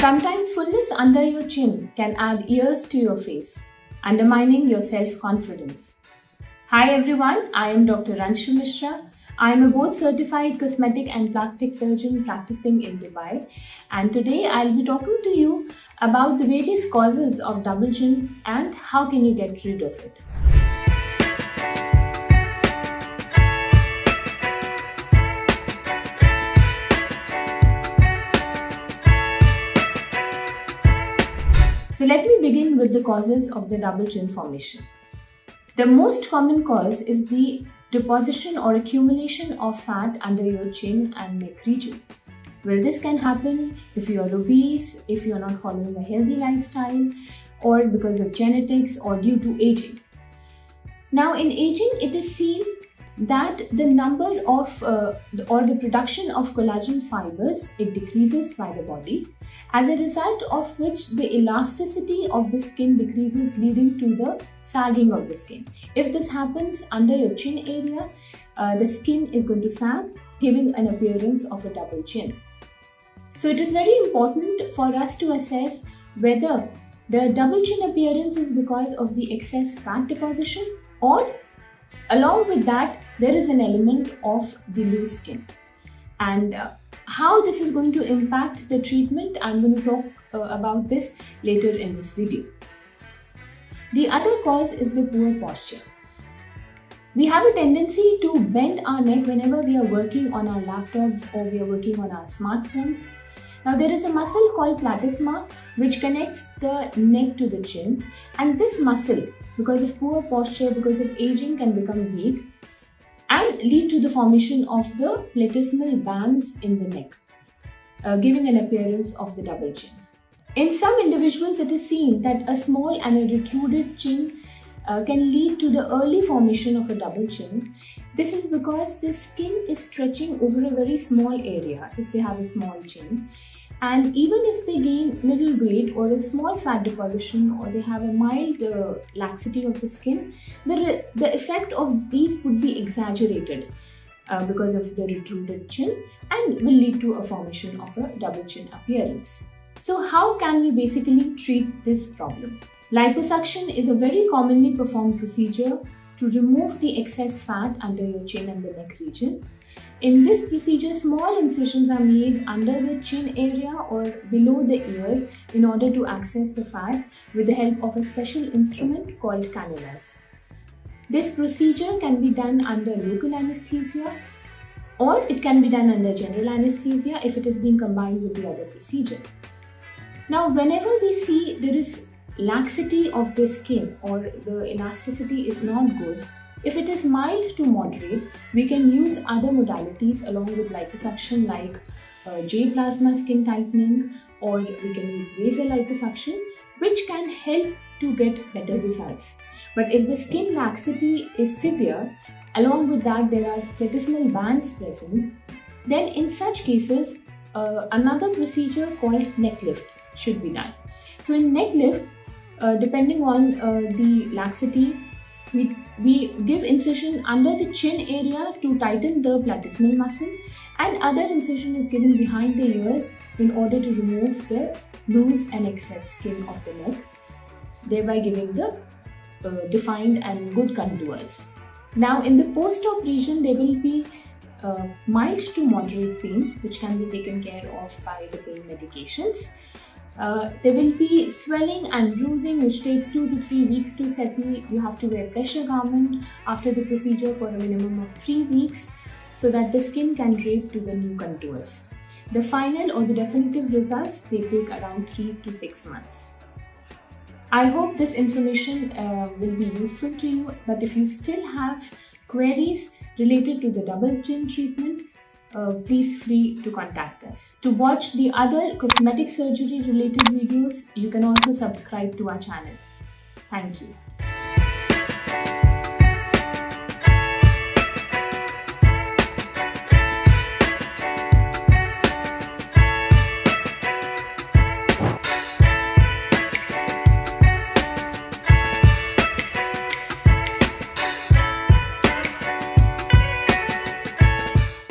Sometimes fullness under your chin can add years to your face, undermining your self-confidence. Hi everyone, I am Dr. Anshu Mishra. I am a board certified cosmetic and plastic surgeon practicing in Dubai, and today I'll be talking to you about the various causes of double chin and how can you get rid of it. So let me begin with the causes of the double chin formation. The most common cause is the deposition or accumulation of fat under your chin and neck region. Well, this can happen if you are obese, if you are not following a healthy lifestyle, or because of genetics or due to aging. Now, in aging, it is seen that the number of or the production of collagen fibers, it decreases by the body, as a result of which the elasticity of the skin decreases, leading to the sagging of the skin. If this happens under your chin area, the skin is going to sag, giving an appearance of a double chin. So it is very important for us to assess whether the double chin appearance is because of the excess fat deposition, or along with that, there is an element of the loose skin. And how this is going to impact the treatment, I'm going to talk about this later in this video. The other cause is the poor posture. We have a tendency to bend our neck whenever we are working on our laptops or we are working on our smartphones. Now, there is a muscle called platysma which connects the neck to the chin, and this muscle, because of poor posture, because of aging, can become weak and lead to the formation of the platysmal bands in the neck, giving an appearance of the double chin. In some individuals, it is seen that a small and a retruded chin can lead to the early formation of a double chin. This is because the skin is stretching over a very small area if they have a small chin. And even if they gain little weight or a small fat deposition, or they have a mild laxity of the skin, the effect of these would be exaggerated because of the retruded chin and will lead to a formation of a double chin appearance. So how can we basically treat this problem? Liposuction is a very commonly performed procedure to remove the excess fat under your chin and the neck region. In this procedure, small incisions are made under the chin area or below the ear in order to access the fat with the help of a special instrument called cannulas. This procedure can be done under local anesthesia, or it can be done under general anesthesia if it is being combined with the other procedure. Now, whenever we see there is laxity of the skin or the elasticity is not good, if it is mild to moderate, we can use other modalities along with liposuction like J-plasma skin tightening, or we can use laser liposuction, which can help to get better results. But if the skin laxity is severe, along with that there are platysmal bands present, then in such cases another procedure called neck lift should be done. So in neck lift, depending on the laxity, we give incision under the chin area to tighten the platysmal muscle, and other incision is given behind the ears in order to remove the loose and excess skin of the neck, thereby giving the defined and good contours. Now, in the post-op region, there will be mild to moderate pain, which can be taken care of by the pain medications. There will be swelling and bruising, which takes 2 to 3 weeks to settle. You have to wear pressure garment after the procedure for a minimum of 3 weeks so that the skin can drape to the new contours. The final or the definitive results, they take around 3 to 6 months. I hope this information will be useful to you, but if you still have queries related to the double chin treatment, please free to contact us. To watch the other cosmetic surgery related videos, you can also subscribe to our channel. Thank you.